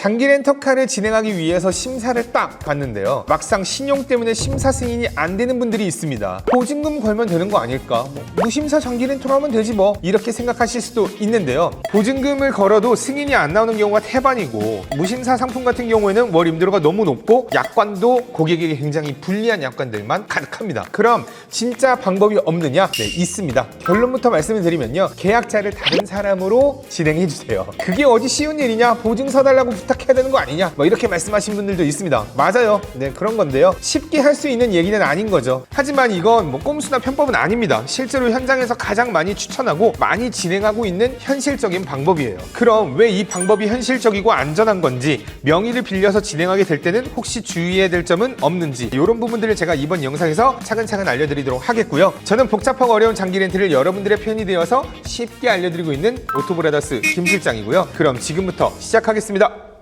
장기 렌터카를 진행하기 위해서 심사를 딱 봤는데요. 막상 신용 때문에 심사 승인이 안 되는 분들이 있습니다. 보증금 걸면 되는 거 아닐까? 무심사 장기 렌터로 하면 되지 뭐, 이렇게 생각하실 수도 있는데요. 보증금을 걸어도 승인이 안 나오는 경우가 태반이고, 무심사 상품 같은 경우에는 월 임대료가 너무 높고 약관도 고객에게 굉장히 불리한 약관들만 가득합니다. 그럼 진짜 방법이 없느냐? 네, 있습니다. 결론부터 말씀을 드리면요, 계약자를 다른 사람으로 진행해 주세요. 그게 어디 쉬운 일이냐? 보증서 달라고 부탁해야 되는 거 아니냐? 뭐 이렇게 말씀하신 분들도 있습니다. 맞아요. 네, 그런 건데요, 쉽게 할 수 있는 얘기는 아닌 거죠. 하지만 이건 뭐 꼼수나 편법은 아닙니다. 실제로 현장에서 가장 많이 추천하고 많이 진행하고 있는 현실적인 방법이에요. 그럼 왜 이 방법이 현실적이고 안전한 건지, 명의를 빌려서 진행하게 될 때는 혹시 주의해야 될 점은 없는지, 이런 부분들을 제가 이번 영상에서 차근차근 알려드리도록 하겠고요. 저는 복잡하고 어려운 장기 렌트를 여러분들의 편이 되어서 쉽게 알려드리고 있는 오토브라더스 김 실장이고요. 그럼 지금부터 시작하겠습니다.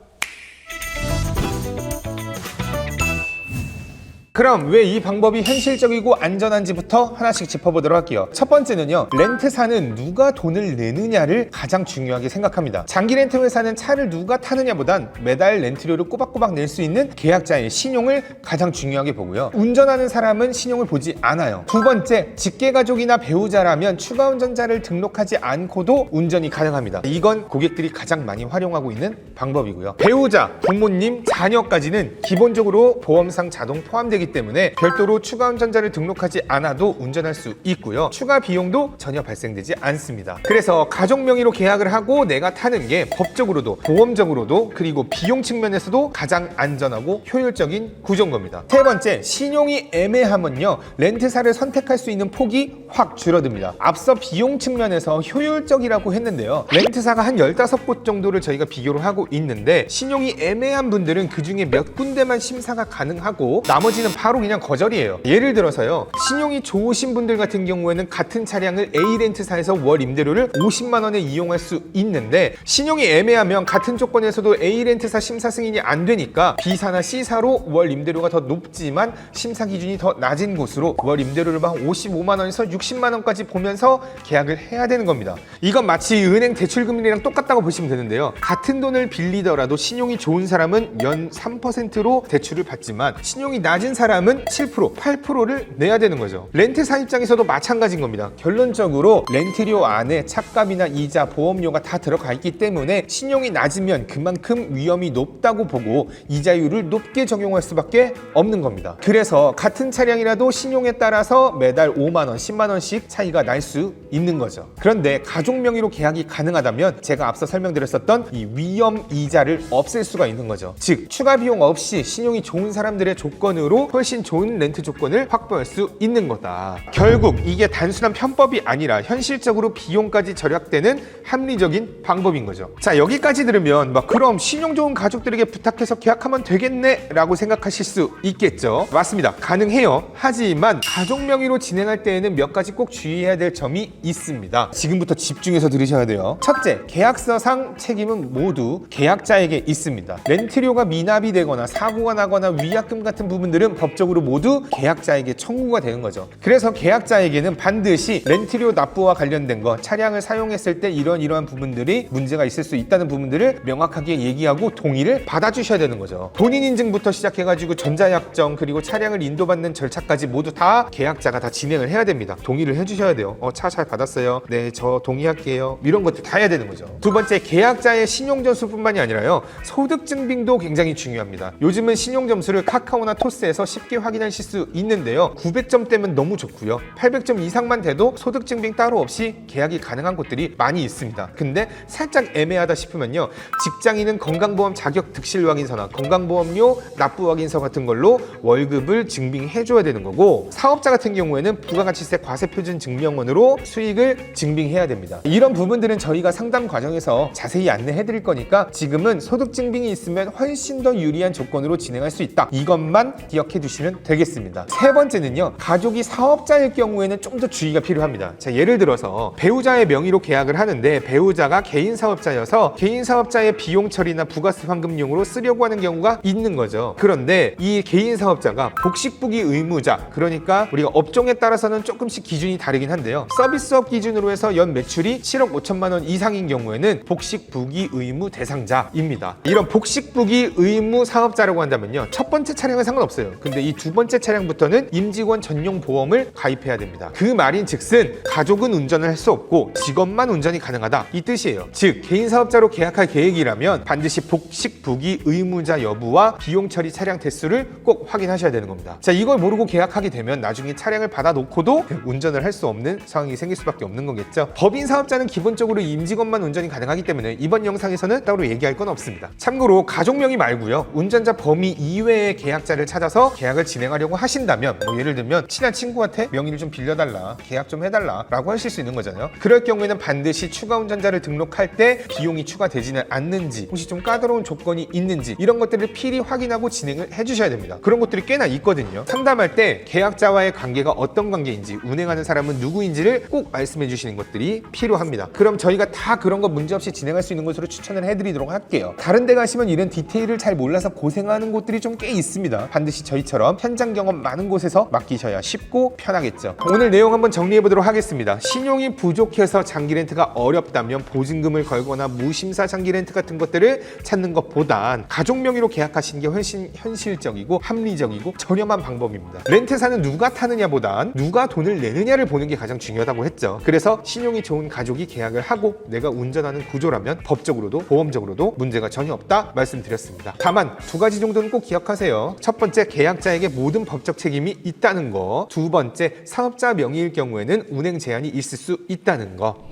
그럼 왜 이 방법이 현실적이고 안전한지부터 하나씩 짚어보도록 할게요. 첫 번째는요, 렌트사는 누가 돈을 내느냐를 가장 중요하게 생각합니다. 장기 렌트 회사는 차를 누가 타느냐보단 매달 렌트료를 꼬박꼬박 낼 수 있는 계약자의 신용을 가장 중요하게 보고요. 운전하는 사람은 신용을 보지 않아요. 두 번째, 직계가족이나 배우자라면 추가 운전자를 등록하지 않고도 운전이 가능합니다. 이건 고객들이 가장 많이 활용하고 있는 방법이고요. 배우자, 부모님, 자녀까지는 기본적으로 보험상 자동 포함되기 때문에 별도로 추가 운전자를 등록하지 않아도 운전할 수 있고요. 추가 비용도 전혀 발생되지 않습니다. 그래서 가족 명의로 계약을 하고 내가 타는 게 법적으로도 보험적으로도 그리고 비용 측면에서도 가장 안전하고 효율적인 구조인 겁니다. 세 번째, 신용이 애매하면요, 렌트사를 선택할 수 있는 폭이 확 줄어듭니다. 앞서 비용 측면에서 효율적이라고 했는데요, 렌트사가 한 15곳 정도를 저희가 비교를 하고 있는데, 신용이 애매한 분들은 그 중에 몇 군데만 심사가 가능하고 나머지는 바로 그냥 거절이에요. 예를 들어서요, 신용이 좋으신 분들 같은 경우에는 같은 차량을 A 렌트사에서 월 임대료를 50만 원에 이용할 수 있는데, 신용이 애매하면 같은 조건에서도 A 렌트사 심사 승인이 안 되니까 B사나 C사로 월 임대료가 더 높지만 심사 기준이 더 낮은 곳으로 월 임대료를 막 55만 원에서 60만 원까지 보면서 계약을 해야 되는 겁니다. 이건 마치 은행 대출금리랑 똑같다고 보시면 되는데요, 같은 돈을 빌리더라도 신용이 좋은 사람은 연 3%로 대출을 받지만 신용이 낮은 사람은 7%, 8%를 내야 되는 거죠. 렌트사 입장에서도 마찬가지인 겁니다. 결론적으로 렌트료 안에 차값이나 이자, 보험료가 다 들어가 있기 때문에 신용이 낮으면 그만큼 위험이 높다고 보고 이자율을 높게 적용할 수밖에 없는 겁니다. 그래서 같은 차량이라도 신용에 따라서 매달 5만 원, 10만 원씩 차이가 날 수 있는 거죠. 그런데 가족 명의로 계약이 가능하다면 제가 앞서 설명드렸었던 이 위험 이자를 없앨 수가 있는 거죠. 즉, 추가 비용 없이 신용이 좋은 사람들의 조건으로 훨씬 좋은 렌트 조건을 확보할 수 있는 거다. 결국 이게 단순한 편법이 아니라 현실적으로 비용까지 절약되는 합리적인 방법인 거죠. 자, 여기까지 들으면 그럼 신용 좋은 가족들에게 부탁해서 계약하면 되겠네 라고 생각하실 수 있겠죠. 맞습니다. 가능해요. 하지만 가족 명의로 진행할 때에는 몇 가지 꼭 주의해야 될 점이 있습니다. 지금부터 집중해서 들으셔야 돼요. 첫째, 계약서상 책임은 모두 계약자에게 있습니다. 렌트료가 미납이 되거나 사고가 나거나 위약금 같은 부분들은 법적으로 모두 계약자에게 청구가 되는 거죠. 그래서 계약자에게는 반드시 렌트료 납부와 관련된 거, 차량을 사용했을 때 이러한 부분들이 문제가 있을 수 있다는 부분들을 명확하게 얘기하고 동의를 받아주셔야 되는 거죠. 본인 인증부터 시작해가지고 전자약정 그리고 차량을 인도받는 절차까지 모두 다 계약자가 다 진행을 해야 됩니다. 동의를 해주셔야 돼요. 차 잘 받았어요. 네, 저 동의할게요. 이런 것들 다 해야 되는 거죠. 두 번째, 계약자의 신용점수뿐만이 아니라요, 소득증빙도 굉장히 중요합니다. 요즘은 신용점수를 카카오나 토스에서 쉽게 확인하실 수 있는데요, 900점대면 너무 좋고요, 800점 이상만 돼도 소득증빙 따로 없이 계약이 가능한 곳들이 많이 있습니다. 근데 살짝 애매하다 싶으면요, 직장인은 건강보험 자격 득실 확인서나 건강보험료 납부 확인서 같은 걸로 월급을 증빙해줘야 되는 거고, 사업자 같은 경우에는 부가가치세 과세표준 증명원으로 수익을 증빙해야 됩니다. 이런 부분들은 저희가 상담 과정에서 자세히 안내해 드릴 거니까 지금은 소득증빙이 있으면 훨씬 더 유리한 조건으로 진행할 수 있다, 이것만 기억해 두시면 되겠습니다. 세 번째는요, 가족이 사업자일 경우에는 좀 더 주의가 필요합니다. 자, 예를 들어서 배우자의 명의로 계약을 하는데 배우자가 개인 사업자여서 개인 사업자의 비용 처리나 부가세 환급용으로 쓰려고 하는 경우가 있는 거죠. 그런데 이 개인 사업자가 복식부기 의무자, 그러니까 우리가 업종에 따라서는 조금씩 기준이 다르긴 한데요, 서비스업 기준으로 해서 연 매출이 7억 5천만 원 이상인 경우에는 복식부기 의무 대상자입니다. 이런 복식부기 의무 사업자라고 한다면요, 첫 번째 차량은 상관없어요. 근데 이 두 번째 차량부터는 임직원 전용 보험을 가입해야 됩니다. 그 말인 즉슨 가족은 운전을 할 수 없고 직원만 운전이 가능하다, 이 뜻이에요. 즉 개인 사업자로 계약할 계획이라면 반드시 복식부기 의무자 여부와 비용 처리 차량 대수를 꼭 확인하셔야 되는 겁니다. 자, 이걸 모르고 계약하게 되면 나중에 차량을 받아놓고도 운전을 할 수 없는 상황이 생길 수밖에 없는 거겠죠. 법인 사업자는 기본적으로 임직원만 운전이 가능하기 때문에 이번 영상에서는 따로 얘기할 건 없습니다. 참고로 가족 명의 말고요, 운전자 범위 이외의 계약자를 찾아서 계약을 진행하려고 하신다면, 뭐 예를 들면 친한 친구한테 명의를 좀 빌려달라, 계약 좀 해달라 라고 하실 수 있는 거잖아요. 그럴 경우에는 반드시 추가 운전자를 등록할 때 비용이 추가되지는 않는지, 혹시 좀 까다로운 조건이 있는지, 이런 것들을 필히 확인하고 진행을 해주셔야 됩니다. 그런 것들이 꽤나 있거든요. 상담할 때 계약자와의 관계가 어떤 관계인지, 운행하는 사람은 누구인지를 꼭 말씀해 주시는 것들이 필요합니다. 그럼 저희가 다 그런 거 문제없이 진행할 수 있는 것으로 추천을 해드리도록 할게요. 다른 데 가시면 이런 디테일을 잘 몰라서 고생하는 곳들이 좀 꽤 있습니다. 반드시 저희처럼 현장 경험 많은 곳에서 맡기셔야 쉽고 편하겠죠. 오늘 내용 한번 정리해 보도록 하겠습니다. 신용이 부족해서 장기 렌트가 어렵다면 보증금을 걸거나 무심사 장기 렌트 같은 것들을 찾는 것보단 가족 명의로 계약하시는 게 훨씬 현실적이고 합리적이고 저렴한 방법입니다. 렌트사는 누가 타느냐보단 누가 돈을 내느냐를 보는 게 가장 중요하다고 했죠. 그래서 신용이 좋은 가족이 계약을 하고 내가 운전하는 구조라면 법적으로도 보험적으로도 문제가 전혀 없다 말씀드렸습니다. 다만 두 가지 정도는 꼭 기억하세요. 첫 번째, 계약자에게 모든 법적 책임이 있다는 거. 두 번째, 사업자 명의일 경우에는 운행 제한이 있을 수 있다는 거.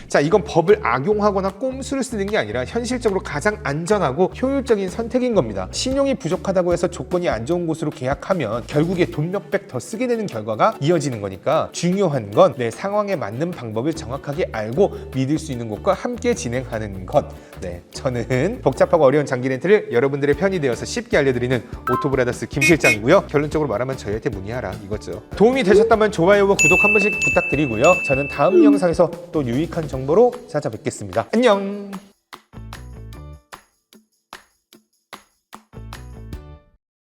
자, 이건 법을 악용하거나 꼼수를 쓰는 게 아니라 현실적으로 가장 안전하고 효율적인 선택인 겁니다. 신용이 부족하다고 해서 조건이 안 좋은 곳으로 계약하면 결국에 돈 몇백 더 쓰게 되는 결과가 이어지는 거니까, 중요한 건 내 상황에 맞는 방법을 정확하게 알고 믿을 수 있는 곳과 함께 진행하는 것. 네, 저는 복잡하고 어려운 장기 렌트를 여러분들의 편이 되어서 쉽게 알려드리는 오토브라더스 김 실장이고요. 결론적으로 말하면 저희한테 문의하라 이거죠. 도움이 되셨다면 좋아요와 구독 한 번씩 부탁드리고요. 저는 다음 영상에서 또 유익한 정보로 찾아뵙겠습니다. 안녕.